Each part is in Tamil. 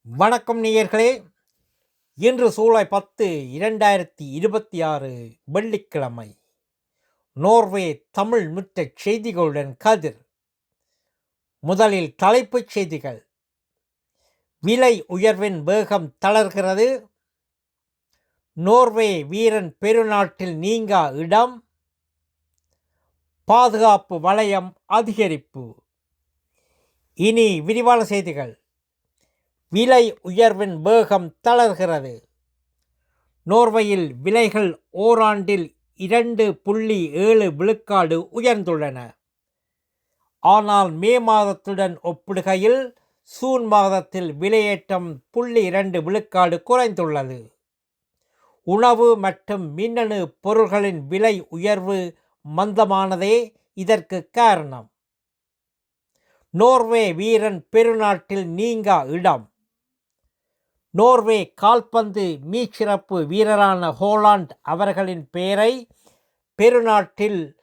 வணக்கம் நேயர்களே. இன்று ஜூலை 10 2026 வெள்ளிக்கிழமை. நோர்வே தமிழ் முற்றச் செய்திகளுடன் கதிர். முதலில் தலைப்புச் செய்திகள். விலை உயர்வின் வேகம் தளர்கிறது. நோர்வே வீரன் பெருநாட்டில் நீங்கா இடம். பாதுகாப்பு வலயம் அதிகரிப்பு. இனி விரிவான செய்திகள். விலை உயர்வின் வேகம் தளர்கிறது. நோர்வேயில் விலைகள் ஓராண்டில் 2.7 விழுக்காடு உயர்ந்துள்ளன. ஆனால் மே மாதத்துடன் ஒப்பிடுகையில் ஜூன் மாதத்தில் விலையேற்றம் 0.2 விழுக்காடு குறைந்துள்ளது. உணவு மற்றும் மின்னணு பொருள்களின் விலை உயர்வு மந்தமானதே இதற்கு காரணம். நோர்வே வீரன் பெருநாட்டில் நீங்கா இடம். நோர்வே கால்பந்து மீச்சிறப்பு வீரரான ஹோலாண்ட் அவர்களின் பெயரை பெருநாட்டில்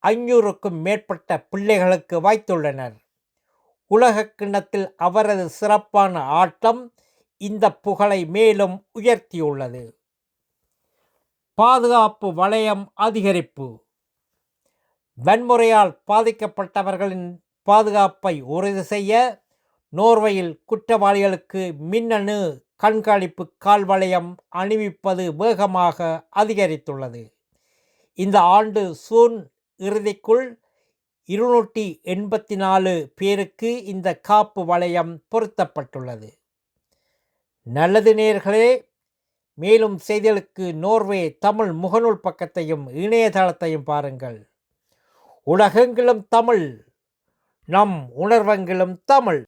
500க்கும் மேற்பட்ட பிள்ளைகளுக்கு வைத்துள்ளனர். உலகக் கிண்ணத்தில் அவரது சிறப்பான ஆட்டம் இந்த புகழை மேலும் உயர்த்தியுள்ளது. பாதுகாப்பு வலயம் அதிகரிப்பு. வன்முறையால் பாதிக்கப்பட்டவர்களின் பாதுகாப்பை உறுதி செய்ய நோர்வேயில் குற்றவாளிகளுக்கு மின்னணு கண்காணிப்பு கால்வளையம் அணிவிப்பது வேகமாக அதிகரித்துள்ளது. இந்த ஆண்டு ஜூன் இறுதிக்குள் 284 பேருக்கு இந்த காப்பு வளையம் பொருத்தப்பட்டுள்ளது. நல்லது நேயர்களே, மேலும் செய்திகளுக்கு நோர்வே தமிழ் முகநூல் பக்கத்தையும் இணையதளத்தையும் பாருங்கள். உலகெங்கிலும் தமிழ், நம் உணர்வெங்கிலும் தமிழ்.